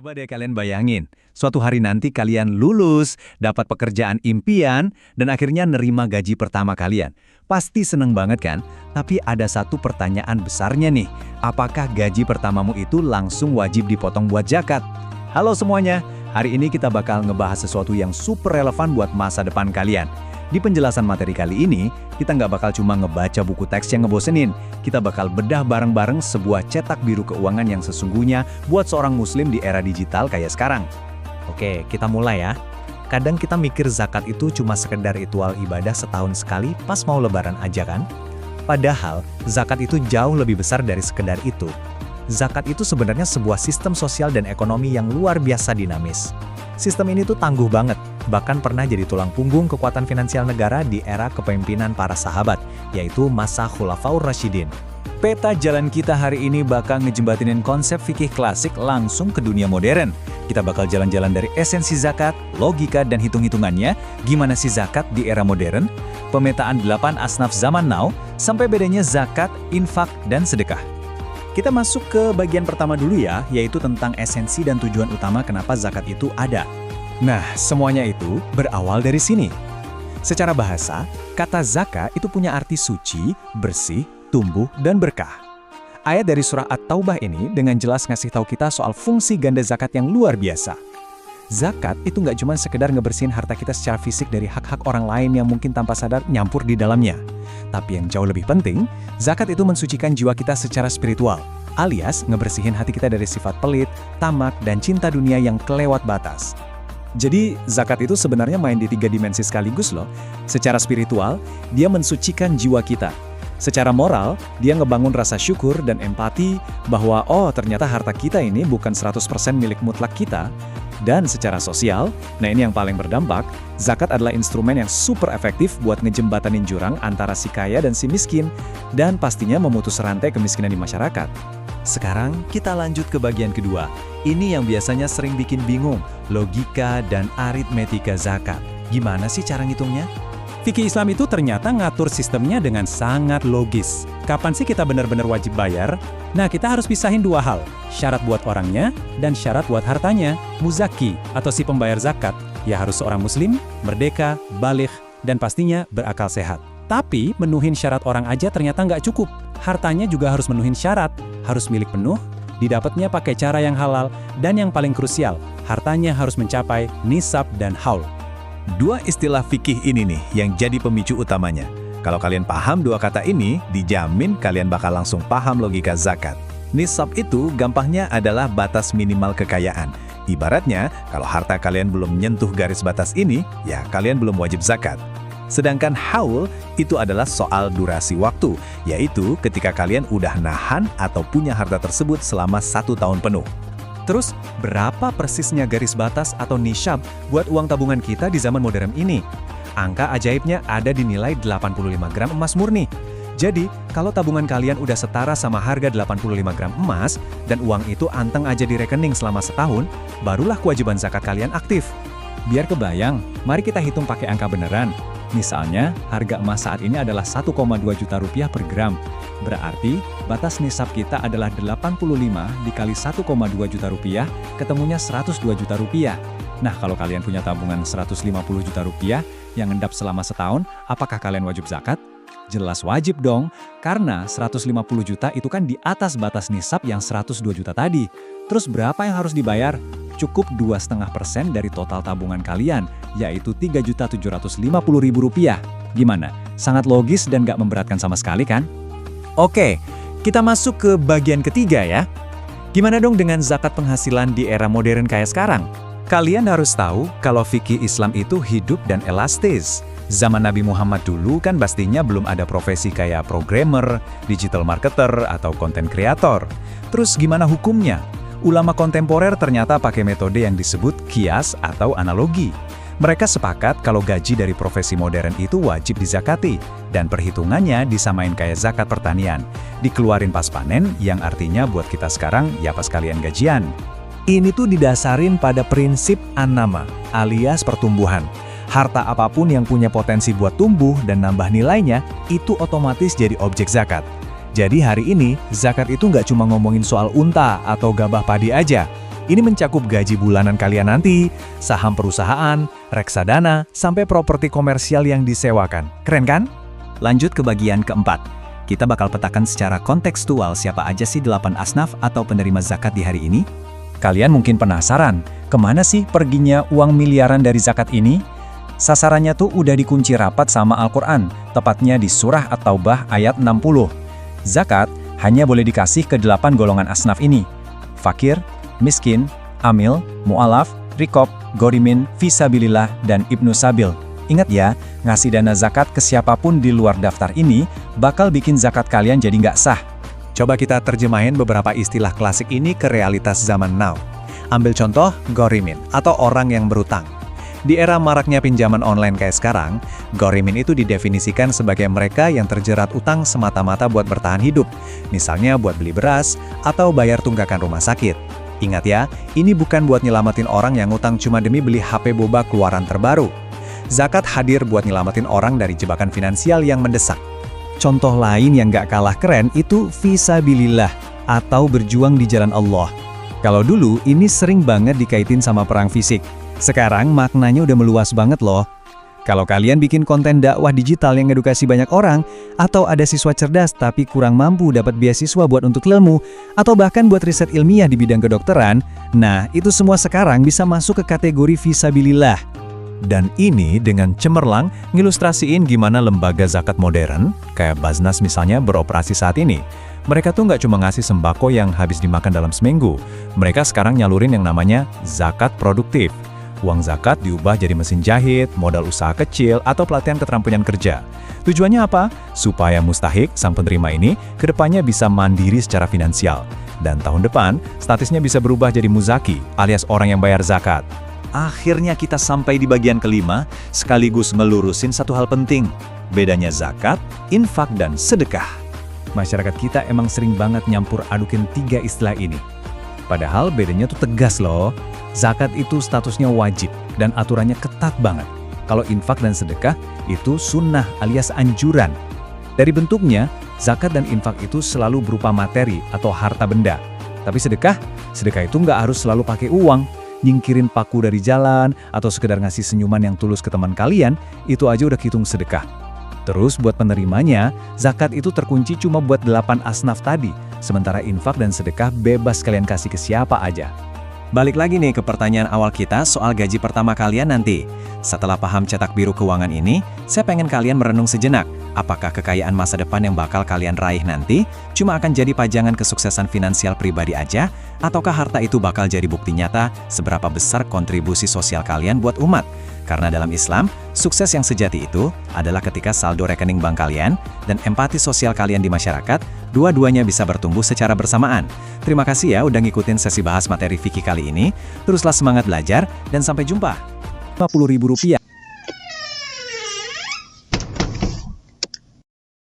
Coba deh kalian bayangin, suatu hari nanti kalian lulus, dapat pekerjaan impian, dan akhirnya nerima gaji pertama kalian. Pasti seneng banget kan? Tapi ada satu pertanyaan besarnya nih, apakah gaji pertamamu itu langsung wajib dipotong buat zakat? Halo semuanya, hari ini kita bakal ngebahas sesuatu yang super relevan buat masa depan kalian. Di penjelasan materi kali ini, kita nggak bakal cuma ngebaca buku teks yang ngebosenin. Kita bakal bedah bareng-bareng sebuah cetak biru keuangan yang sesungguhnya buat seorang muslim di era digital kayak sekarang. Oke, kita mulai ya. Kadang kita mikir zakat itu cuma sekedar ritual ibadah setahun sekali pas mau lebaran aja kan? Padahal, zakat itu jauh lebih besar dari sekedar itu. Zakat itu sebenarnya sebuah sistem sosial dan ekonomi yang luar biasa dinamis. Sistem ini tuh tangguh banget, bahkan pernah jadi tulang punggung kekuatan finansial negara di era kepemimpinan para sahabat, yaitu masa Khulafaur Rasyidin. Peta jalan kita hari ini bakal ngejembatinin konsep fikih klasik langsung ke dunia modern. Kita bakal jalan-jalan dari esensi zakat, logika dan hitung-hitungannya, gimana sih zakat di era modern, pemetaan 8 asnaf zaman now, sampai bedanya zakat, infak, dan sedekah. Kita masuk ke bagian pertama dulu ya, yaitu tentang esensi dan tujuan utama kenapa zakat itu ada. Nah, semuanya itu berawal dari sini. Secara bahasa, kata zakat itu punya arti suci, bersih, tumbuh, dan berkah. Ayat dari surah At-Taubah ini dengan jelas ngasih tahu kita soal fungsi ganda zakat yang luar biasa. Zakat itu nggak cuma sekedar ngebersihin harta kita secara fisik dari hak-hak orang lain yang mungkin tanpa sadar nyampur di dalamnya. Tapi yang jauh lebih penting, zakat itu mensucikan jiwa kita secara spiritual, alias ngebersihin hati kita dari sifat pelit, tamak, dan cinta dunia yang kelewat batas. Jadi, zakat itu sebenarnya main di 3 dimensi sekaligus loh. Secara spiritual, dia mensucikan jiwa kita. Secara moral, dia ngebangun rasa syukur dan empati bahwa ternyata harta kita ini bukan 100% milik mutlak kita. Dan secara sosial, nah ini yang paling berdampak, zakat adalah instrumen yang super efektif buat ngejembatanin jurang antara si kaya dan si miskin, dan pastinya memutus rantai kemiskinan di masyarakat. Sekarang kita lanjut ke bagian kedua. Ini yang biasanya sering bikin bingung, logika dan aritmetika zakat. Gimana sih cara ngitungnya? Fikih Islam itu ternyata ngatur sistemnya dengan sangat logis. Kapan sih kita benar-benar wajib bayar? Nah, kita harus pisahin 2 hal, syarat buat orangnya dan syarat buat hartanya. Muzaki atau si pembayar zakat, ya harus seorang muslim, merdeka, baligh, dan pastinya berakal sehat. Tapi menuhin syarat orang aja ternyata nggak cukup. Hartanya juga harus menuhin syarat, harus milik penuh, didapatnya pakai cara yang halal, dan yang paling krusial, hartanya harus mencapai nisab dan haul. 2 istilah fikih ini nih yang jadi pemicu utamanya. Kalau kalian paham 2 kata ini, dijamin kalian bakal langsung paham logika zakat. Nisab itu gampangnya adalah batas minimal kekayaan. Ibaratnya, kalau harta kalian belum menyentuh garis batas ini, ya kalian belum wajib zakat. Sedangkan haul itu adalah soal durasi waktu, yaitu ketika kalian udah nahan atau punya harta tersebut selama 1 tahun penuh. Terus, berapa persisnya garis batas atau nisab buat uang tabungan kita di zaman modern ini? Angka ajaibnya ada di nilai 85 gram emas murni. Jadi, kalau tabungan kalian udah setara sama harga 85 gram emas, dan uang itu anteng aja di rekening selama setahun, barulah kewajiban zakat kalian aktif. Biar kebayang, mari kita hitung pakai angka beneran. Misalnya, harga emas saat ini adalah 1,2 juta rupiah per gram. Berarti, batas nisab kita adalah 85 dikali 1,2 juta rupiah, ketemunya 102 juta rupiah. Nah, kalau kalian punya tabungan 150 juta rupiah yang ngendap selama setahun, apakah kalian wajib zakat? Jelas wajib dong, karena 150 juta itu kan di atas batas nisab yang 102 juta tadi. Terus berapa yang harus dibayar? Cukup 2,5% dari total tabungan kalian, yaitu Rp3.750.000 rupiah. Gimana? Sangat logis dan gak memberatkan sama sekali kan? Oke, kita masuk ke bagian ketiga ya. Gimana dong dengan zakat penghasilan di era modern kayak sekarang? Kalian harus tahu kalau fikih Islam itu hidup dan elastis. Zaman Nabi Muhammad dulu kan pastinya belum ada profesi kayak programmer, digital marketer, atau content creator. Terus gimana hukumnya? Ulama kontemporer ternyata pakai metode yang disebut qiyas atau analogi. Mereka sepakat kalau gaji dari profesi modern itu wajib dizakati, dan perhitungannya disamain kayak zakat pertanian. Dikeluarin pas panen, yang artinya buat kita sekarang ya pas kalian gajian. Ini tuh didasarin pada prinsip an-nama, alias pertumbuhan. Harta apapun yang punya potensi buat tumbuh dan nambah nilainya, itu otomatis jadi objek zakat. Jadi hari ini, zakat itu nggak cuma ngomongin soal unta atau gabah padi aja. Ini mencakup gaji bulanan kalian nanti, saham perusahaan, reksadana, sampai properti komersial yang disewakan. Keren kan? Lanjut ke bagian keempat. Kita bakal petakan secara kontekstual siapa aja sih 8 asnaf atau penerima zakat di hari ini. Kalian mungkin penasaran, kemana sih perginya uang miliaran dari zakat ini? Sasarannya tuh udah dikunci rapat sama Al-Quran, tepatnya di surah At-Taubah ayat 60. Zakat hanya boleh dikasih ke 8 golongan asnaf ini. Fakir, miskin, amil, mu'alaf, rikob, gorimin, fisabilillah, dan ibnu sabil. Ingat ya, ngasih dana zakat ke siapapun di luar daftar ini bakal bikin zakat kalian jadi nggak sah. Coba kita terjemahin beberapa istilah klasik ini ke realitas zaman now. Ambil contoh, gorimin, atau orang yang berutang. Di era maraknya pinjaman online kayak sekarang, gorimin itu didefinisikan sebagai mereka yang terjerat utang semata-mata buat bertahan hidup. Misalnya buat beli beras, atau bayar tunggakan rumah sakit. Ingat ya, ini bukan buat nyelamatin orang yang ngutang cuma demi beli HP boba keluaran terbaru. Zakat hadir buat nyelamatin orang dari jebakan finansial yang mendesak. Contoh lain yang gak kalah keren itu fisabilillah, atau berjuang di jalan Allah. Kalau dulu, ini sering banget dikaitin sama perang fisik. Sekarang maknanya udah meluas banget loh. Kalau kalian bikin konten dakwah digital yang edukasi banyak orang, atau ada siswa cerdas tapi kurang mampu dapat beasiswa buat untuk ilmu, atau bahkan buat riset ilmiah di bidang kedokteran, nah itu semua sekarang bisa masuk ke kategori fisabilillah. Dan ini dengan cemerlang ngilustrasiin gimana lembaga zakat modern, kayak Baznas misalnya beroperasi saat ini. Mereka tuh nggak cuma ngasih sembako yang habis dimakan dalam seminggu, mereka sekarang nyalurin yang namanya zakat produktif. Uang zakat diubah jadi mesin jahit, modal usaha kecil, atau pelatihan keterampilan kerja. Tujuannya apa? Supaya mustahik, sang penerima ini, kedepannya bisa mandiri secara finansial. Dan tahun depan, statusnya bisa berubah jadi muzaki, alias orang yang bayar zakat. Akhirnya kita sampai di bagian kelima, sekaligus ngelurusin satu hal penting. Bedanya zakat, infak, dan sedekah. Masyarakat kita emang sering banget nyampur adukin 3 istilah ini. Padahal bedanya tuh tegas loh. Zakat itu statusnya wajib dan aturannya ketat banget. Kalau infak dan sedekah itu sunnah alias anjuran. Dari bentuknya, zakat dan infak itu selalu berupa materi atau harta benda. Tapi sedekah itu nggak harus selalu pakai uang. Nyingkirin paku dari jalan atau sekedar ngasih senyuman yang tulus ke teman kalian, itu aja udah hitung sedekah. Terus buat penerimanya, zakat itu terkunci cuma buat 8 asnaf tadi, sementara infak dan sedekah bebas kalian kasih ke siapa aja. Balik lagi nih ke pertanyaan awal kita soal gaji pertama kalian nanti. Setelah paham cetak biru keuangan ini, saya pengen kalian merenung sejenak. Apakah kekayaan masa depan yang bakal kalian raih nanti cuma akan jadi pajangan kesuksesan finansial pribadi aja? Ataukah harta itu bakal jadi bukti nyata seberapa besar kontribusi sosial kalian buat umat? Karena dalam Islam, sukses yang sejati itu adalah ketika saldo rekening bank kalian dan empati sosial kalian di masyarakat, dua-duanya bisa bertumbuh secara bersamaan. Terima kasih ya udah ngikutin sesi bahas materi fikih kali ini. Teruslah semangat belajar dan sampai jumpa. Rp50.000